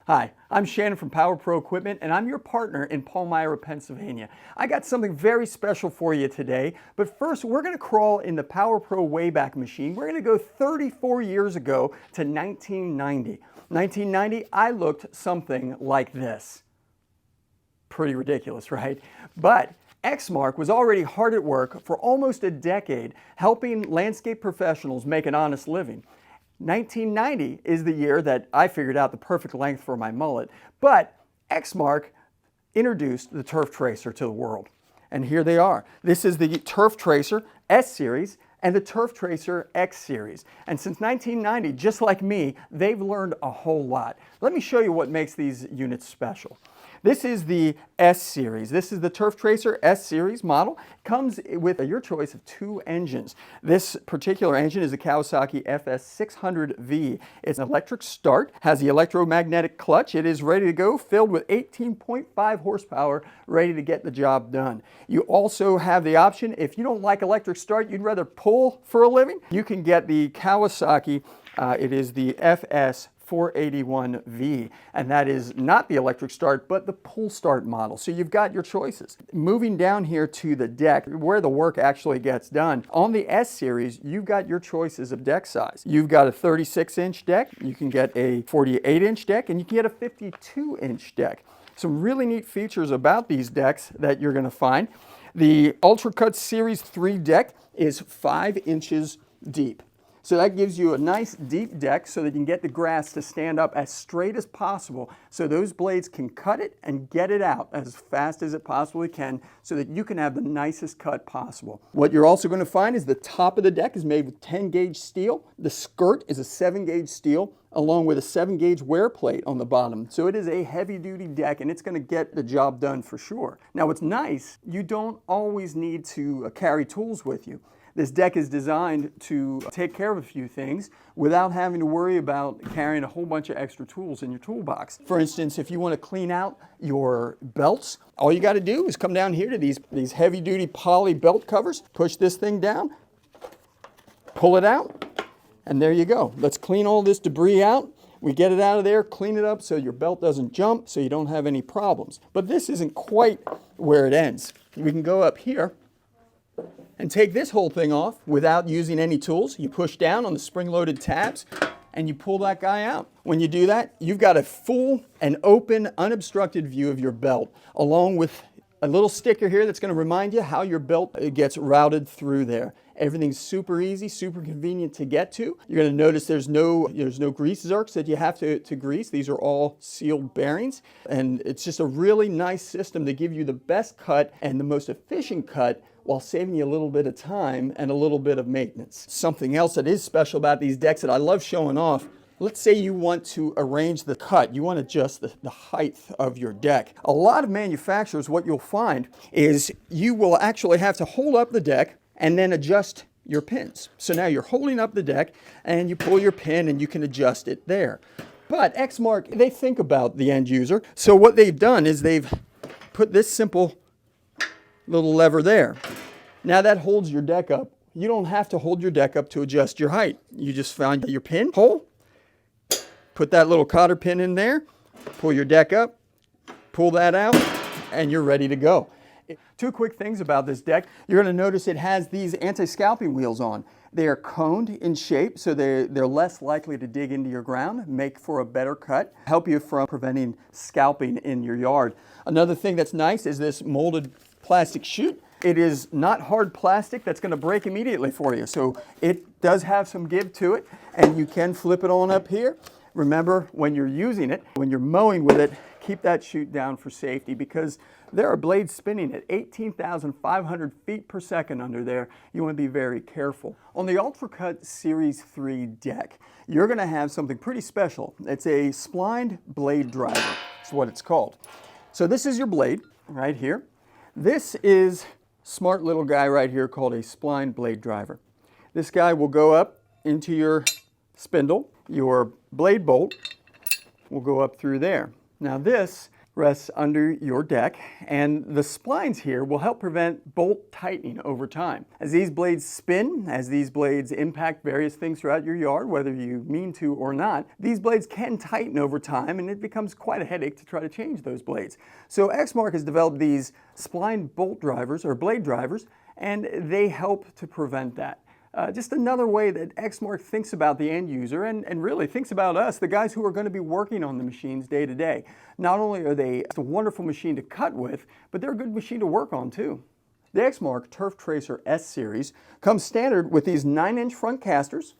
Hi, I'm Shannon from Power Pro Equipment, and I'm your partner in Palmyra, Pennsylvania. I got something very special for you today, but first we're going to crawl in the Power Pro Wayback Machine. We're going to go 34 years ago to 1990. 1990, I looked something like this. Pretty ridiculous, right? But Exmark was already hard at work for almost a decade, helping landscape professionals make an honest living. 1990 is the year that I figured out the perfect length for my mullet, but Exmark introduced the Turf Tracer to the world. And here they are. This is the Turf Tracer S Series and the Turf Tracer X Series. And since 1990, just like me, they've learned a whole lot. Let me show you what makes these units special. This is the S Series. This is the Turf Tracer S Series model. Comes with your choice of two engines. This particular engine is a Kawasaki FS600V. It's an electric start, has the electromagnetic clutch. It is ready to go, filled with 18.5 horsepower, ready to get the job done. You also have the option, if you don't like electric start, you'd rather pull for a living, you can get the Kawasaki, it is the FS481V, and that is not the electric start, but the pull start model. So you've got your choices. Moving down here to the deck, where the work actually gets done. On the S Series, you've got your choices of deck size. You've got a 36-inch deck, you can get a 48-inch deck, and you can get a 52-inch deck. Some really neat features about these decks that you're going to find. The Ultra Cut Series 3 deck is 5 inches deep. So that gives you a nice deep deck so that you can get the grass to stand up as straight as possible so those blades can cut it and get it out as fast as it possibly can so that you can have the nicest cut possible. What you're also going to find is the top of the deck is made with 10-gauge steel. The skirt is a 7-gauge steel along with a 7-gauge wear plate on the bottom. So it is a heavy-duty deck and it's going to get the job done for sure. Now what's nice, you don't always need to carry tools with you. This deck is designed to take care of a few things without having to worry about carrying a whole bunch of extra tools in your toolbox. For instance, if you want to clean out your belts, all you got to do is come down here to these heavy-duty poly belt covers, push this thing down, pull it out, and there you go. Let's clean all this debris out. We get it out of there, clean it up so your belt doesn't jump, so you don't have any problems. But this isn't quite where it ends. We can go up here and take this whole thing off without using any tools. You push down on the spring-loaded tabs and you pull that guy out. When you do that, you've got a full and open, unobstructed view of your belt, along with a little sticker here that's going to remind you how your belt gets routed through there. Everything's super easy, super convenient to get to. You're going to notice there's no grease zerks that you have to grease. These are all sealed bearings, and it's just a really nice system to give you the best cut and the most efficient cut while saving you a little bit of time and a little bit of maintenance. Something else that is special about these decks that I love showing off, let's say you want to arrange the cut, you want to adjust the height of your deck. A lot of manufacturers, what you'll find is you will actually have to hold up the deck and then adjust your pins. So now you're holding up the deck and you pull your pin and you can adjust it there. But Exmark, they think about the end user. So what they've done is they've put this simple little lever there. Now that holds your deck up. You don't have to hold your deck up to adjust your height. You just find your pin hole, put that little cotter pin in there, pull your deck up, pull that out, and you're ready to go. Two quick things about this deck. You're going to notice it has these anti-scalping wheels on. They are coned in shape, so they're less likely to dig into your ground, make for a better cut, help you from preventing scalping in your yard. Another thing that's nice is this molded plastic chute. It is not hard plastic that's going to break immediately for you, so it does have some give to it, and you can flip it on up here. Remember, when you're using it, when you're mowing with it, keep that chute down for safety because there are blades spinning at 18,500 feet per second under there. You want to be very careful. On the Ultra Cut Series 3 deck, you're going to have something pretty special. It's a splined blade driver. That's what it's called. So this is your blade right here. This is a smart little guy right here called a spline blade driver. This guy will go up into your spindle. Your blade bolt will go up through there. Now this rests under your deck, and the splines here will help prevent bolt tightening over time. As these blades spin, as these blades impact various things throughout your yard, whether you mean to or not, these blades can tighten over time, and it becomes quite a headache to try to change those blades. So Exmark has developed these spline bolt drivers, or blade drivers, and they help to prevent that. Just another way that Exmark thinks about the end user and really thinks about us, the guys who are going to be working on the machines day to day. Not only are they a wonderful machine to cut with, but they're a good machine to work on too. The Exmark Turf Tracer S Series comes standard with these 9-inch front casters,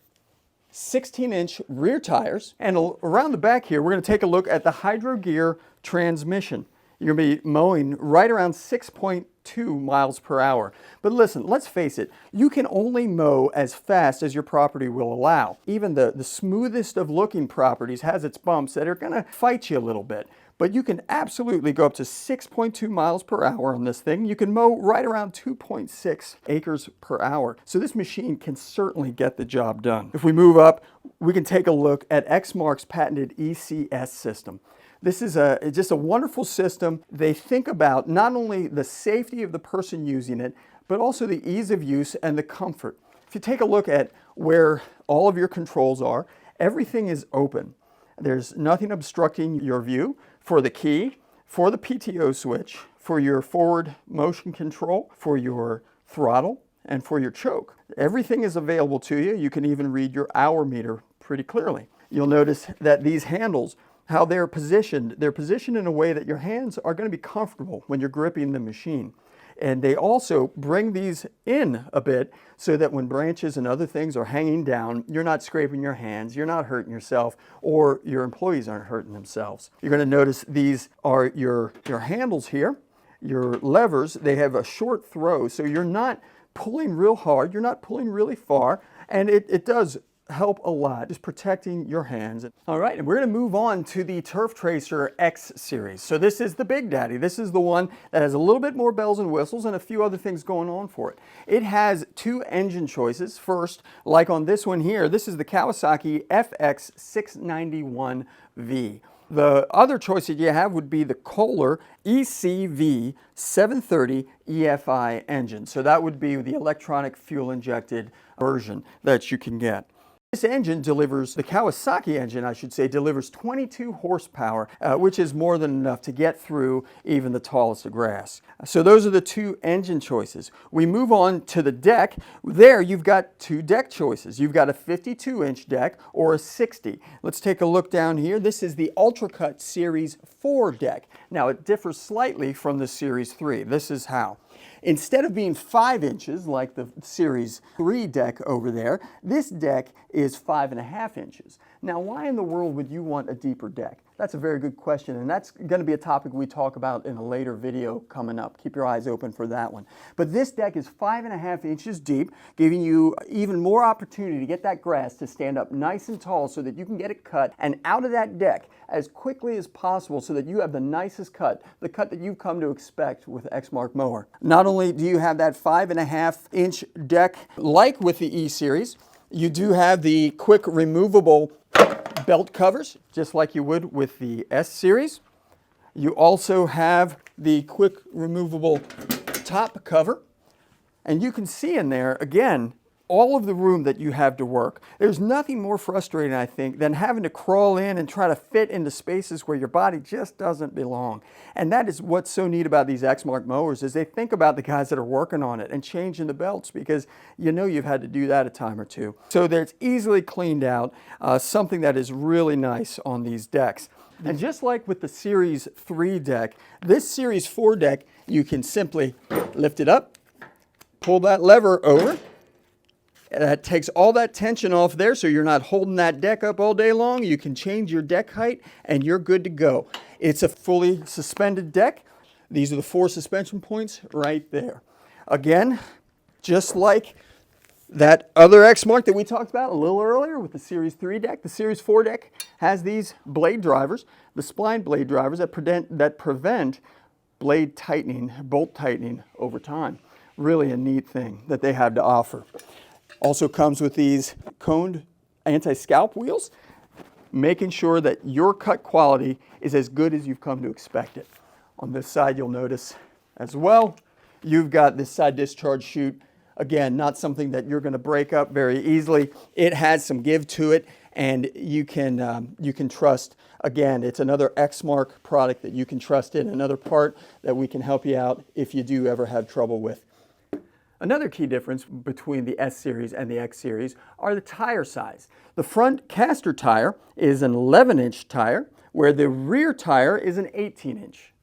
16-inch rear tires, and around the back here we're going to take a look at the Hydro Gear transmission. You're going to be mowing right around 6.2 miles per hour. But listen, let's face it, you can only mow as fast as your property will allow. Even the smoothest of looking properties has its bumps that are going to fight you a little bit. But you can absolutely go up to 6.2 miles per hour on this thing. You can mow right around 2.6 acres per hour. So this machine can certainly get the job done. If we move up, we can take a look at Exmark's patented ECS system. This is just a wonderful system. They think about not only the safety of the person using it, but also the ease of use and the comfort. If you take a look at where all of your controls are, everything is open. There's nothing obstructing your view. For the key, for the PTO switch, for your forward motion control, for your throttle, and for your choke. Everything is available to you. You can even read your hour meter pretty clearly. You'll notice that these handles, how they're positioned in a way that your hands are going to be comfortable when you're gripping the machine. And they also bring these in a bit so that when branches and other things are hanging down, you're not scraping your hands, you're not hurting yourself, or your employees aren't hurting themselves. You're going to notice these are your handles here, your levers. They have a short throw, so you're not pulling real hard, you're not pulling really far, and it does help a lot, just protecting your hands. All right, and we're going to move on to the Turf Tracer X Series. So this is the big daddy. This is the one that has a little bit more bells and whistles and a few other things going on for it. It has 2 engine choices. First, like on this one here, this is the Kawasaki FX691V. The other choice that you have would be the Kohler ECV 730 EFI engine. So that would be the electronic fuel injected version that you can get. This engine delivers, the Kawasaki engine, I should say, delivers 22 horsepower, which is more than enough to get through even the tallest of grass. So those are the 2 engine choices. We move on to the deck. There you've got 2 deck choices. You've got a 52-inch deck or a 60. Let's take a look down here. This is the UltraCut Series 4 deck. Now it differs slightly from the Series 3. This is how. Instead of being 5 inches like the Series 3 deck over there, this deck is 5.5 inches. Now, why in the world would you want a deeper deck? That's a very good question, and that's going to be a topic we talk about in a later video coming up. Keep your eyes open for that one. But this deck is 5.5 inches deep, giving you even more opportunity to get that grass to stand up nice and tall so that you can get it cut and out of that deck as quickly as possible so that you have the nicest cut, the cut that you've come to expect with Exmark mower. Not only do you have that 5.5-inch deck like with the E-Series, you do have the quick removable belt covers, just like you would with the S-Series. You also have the quick removable top cover. And you can see in there, again, all of the room that you have to work. There's nothing more frustrating, I think, than having to crawl in and try to fit into spaces where your body just doesn't belong. And that is what's so neat about these Exmark mowers, is they think about the guys that are working on it and changing the belts, because you know you've had to do that a time or two. So that it's easily cleaned out, something that is really nice on these decks. And just like with the Series 3 deck, this Series 4 deck, you can simply lift it up, pull that lever over. That takes all that tension off there, so you're not holding that deck up all day long. You can change your deck height and you're good to go. It's a fully suspended deck. These are the 4 suspension points right there. Again, just like that other Exmark that we talked about a little earlier with the Series 3 deck, the Series 4 deck has these blade drivers, the spline blade drivers that prevent blade tightening, bolt tightening over time. Really a neat thing that they have to offer. Also comes with these coned anti-scalp wheels. making sure that your cut quality is as good as you've come to expect it. On this side, you'll notice as well, you've got this side discharge chute. Again, not something that you're going to break up very easily. It has some give to it, and you can trust. Again, it's another Exmark product that you can trust in, another part that we can help you out if you do ever have trouble with. Another key difference between the S series and the X series are the tire size. The front caster tire is an 11-inch tire, where the rear tire is an 18-inch.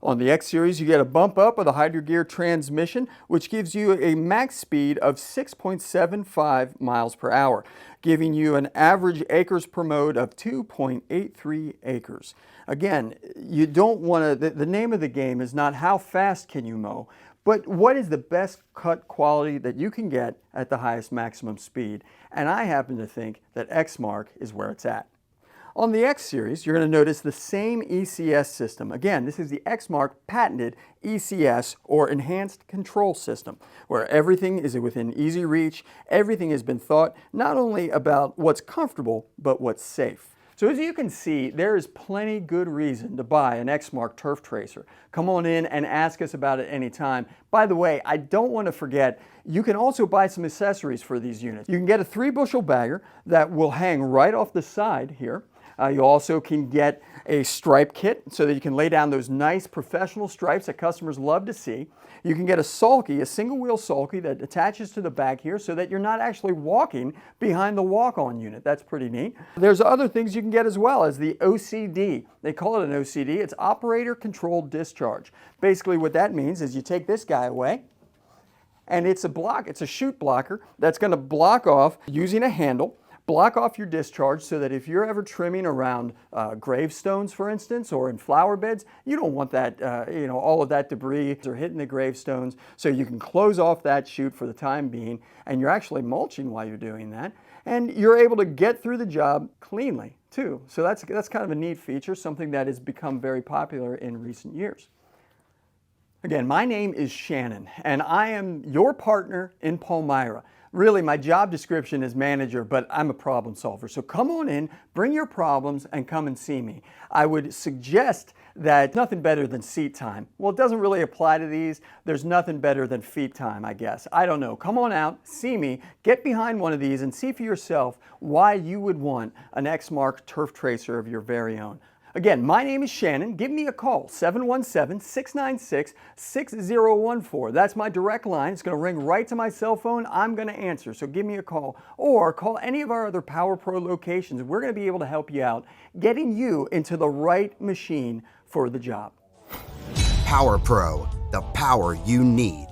On the X series, you get a bump up of the Hydro Gear transmission, which gives you a max speed of 6.75 miles per hour, giving you an average acres per mode of 2.83 acres. Again, you don't want to, the name of the game is not how fast can you mow, but what is the best cut quality that you can get at the highest maximum speed? And I happen to think that Exmark is where it's at. On the X series, you're going to notice the same ECS system. Again, this is the Exmark patented ECS, or Enhanced Control System, where everything is within easy reach. Everything has been thought not only about what's comfortable, but what's safe. So as you can see, there is plenty good reason to buy an Exmark turf tracer. Come on in and ask us about it anytime. By the way, I don't want to forget, you can also buy some accessories for these units. You can get a 3-bushel bagger that will hang right off the side here. You also can get a stripe kit so that you can lay down those nice professional stripes that customers love to see. You can get a sulky, a single wheel sulky that attaches to the back here so that you're not actually walking behind the walk-on unit. That's pretty neat. There's other things you can get as well, as the OCD. They call it an OCD. It's Operator Controlled Discharge. Basically what that means is you take this guy away, and it's a chute blocker that's going to block off using a handle. Block off your discharge so that if you're ever trimming around gravestones, for instance, or in flower beds, you don't want that, all of that debris or hitting the gravestones. So you can close off that chute for the time being, and you're actually mulching while you're doing that. And you're able to get through the job cleanly, too. So that's kind of a neat feature, something that has become very popular in recent years. Again, my name is Shannon, and I am your partner in Palmyra. Really, my job description is manager, but I'm a problem solver. So come on in, bring your problems, and come and see me. I would suggest that nothing better than seat time. Well, it doesn't really apply to these. There's nothing better than feet time, I guess. I don't know. Come on out, see me, get behind one of these, and see for yourself why you would want an Exmark turf tracer of your very own. Again, my name is Shannon. Give me a call, 717-696-6014. That's my direct line. It's going to ring right to my cell phone. I'm going to answer, so give me a call. Or call any of our other Power Pro locations. We're going to be able to help you out, getting you into the right machine for the job. Power Pro, the power you need.